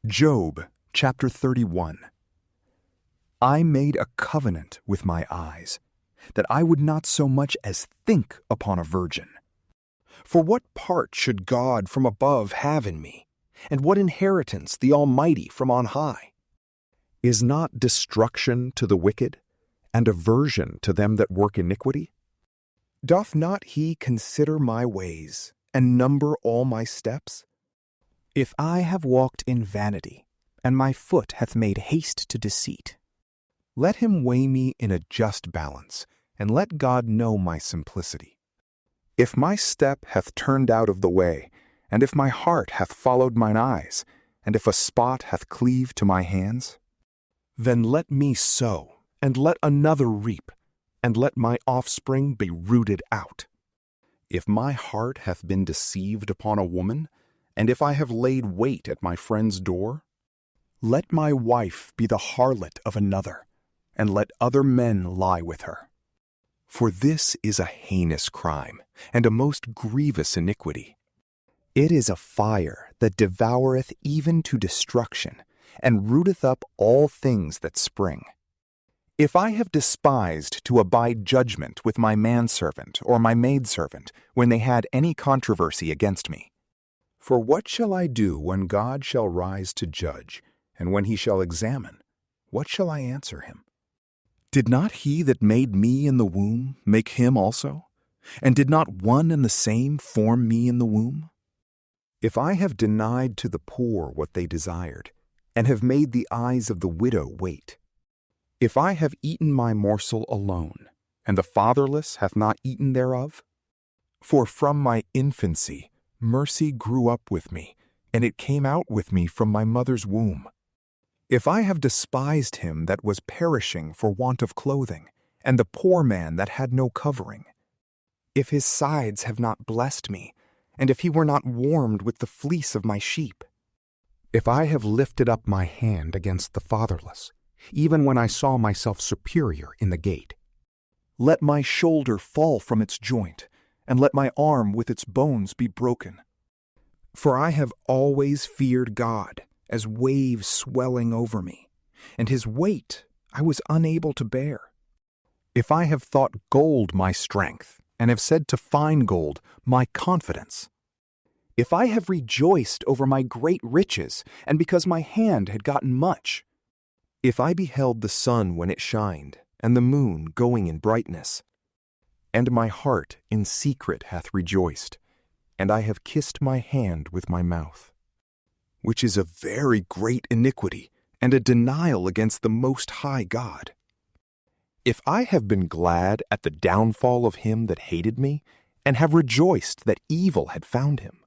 Job chapter 31. I made a covenant with my eyes, that I would not so much as think upon a virgin. For what part should God from above have in me, and what inheritance the Almighty from on high? Is not destruction to the wicked, and aversion to them that work iniquity? Doth not he consider my ways, and number all my steps? If I have walked in vanity, and my foot hath made haste to deceit, let him weigh me in a just balance, and let God know my simplicity. If my step hath turned out of the way, and if my heart hath followed mine eyes, and if a spot hath cleaved to my hands, then let me sow, and let another reap, and let my offspring be rooted out. if my heart hath been deceived upon a woman, and if I have laid wait at my friend's door, let my wife be the harlot of another, and let other men lie with her. For this is a heinous crime, and a most grievous iniquity. It is a fire that devoureth even to destruction, and rooteth up all things that spring. If I have despised to abide judgment with my manservant or my maidservant, when they had any controversy against me. for what shall I do when God shall rise to judge, and when he shall examine? What shall I answer him? Did not he that made me in the womb make him also? And did not one and the same form me in the womb? If I have denied to the poor what they desired, and have made the eyes of the widow wait, if I have eaten my morsel alone, and the fatherless hath not eaten thereof, For from my infancy mercy grew up with me, and it came out with me from my mother's womb. If I have despised him that was perishing for want of clothing, and the poor man that had no covering, if his sides have not blessed me, and if he were not warmed with the fleece of my sheep, if I have lifted up my hand against the fatherless, even when I saw myself superior in the gate, let my shoulder fall from its joint, and let my arm with its bones be broken. For I have always feared God, as waves swelling over me, and his weight I was unable to bear. If I have thought gold my strength, and have said to fine gold, my confidence, if I have rejoiced over my great riches, and because my hand had gotten much, if I beheld the sun when it shined, and the moon going in brightness, and my heart in secret hath rejoiced, and I have kissed my hand with my mouth, which is a very great iniquity, and a denial against the Most High God. If I have been glad at the downfall of him that hated me, and have rejoiced that evil had found him,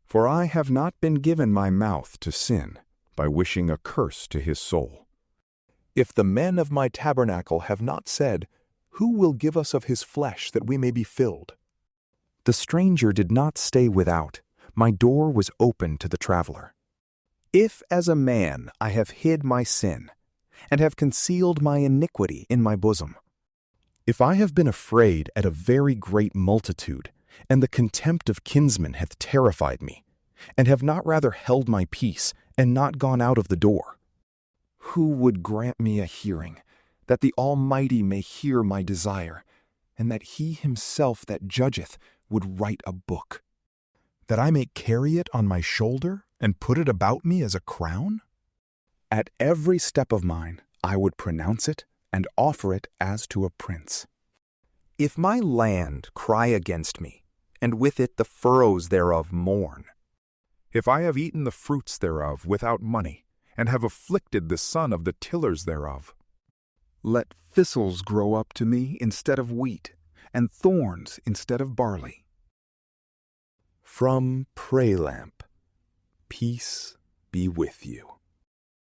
for I have not been given my mouth to sin, by wishing a curse to his soul. If the men of my tabernacle have not said, Who will give us of his flesh that we may be filled? The stranger did not stay without, my door was open to the traveler. If as a man I have hid my sin, and have concealed my iniquity in my bosom, if I have been afraid at a very great multitude, and the contempt of kinsmen hath terrified me, and have not rather held my peace, and not gone out of the door, who would grant me a hearing, that the Almighty may hear my desire, and that he himself that judgeth would write a book, that I may carry it on my shoulder, and put it about me as a crown? At every step of mine I would pronounce it, and offer it as to a prince. If my land cry against me, and with it the furrows thereof mourn, if I have eaten the fruits thereof without money, and have afflicted the son of the tillers thereof, let thistles grow up to me instead of wheat, and thorns instead of barley. From PrayLamp, peace be with you.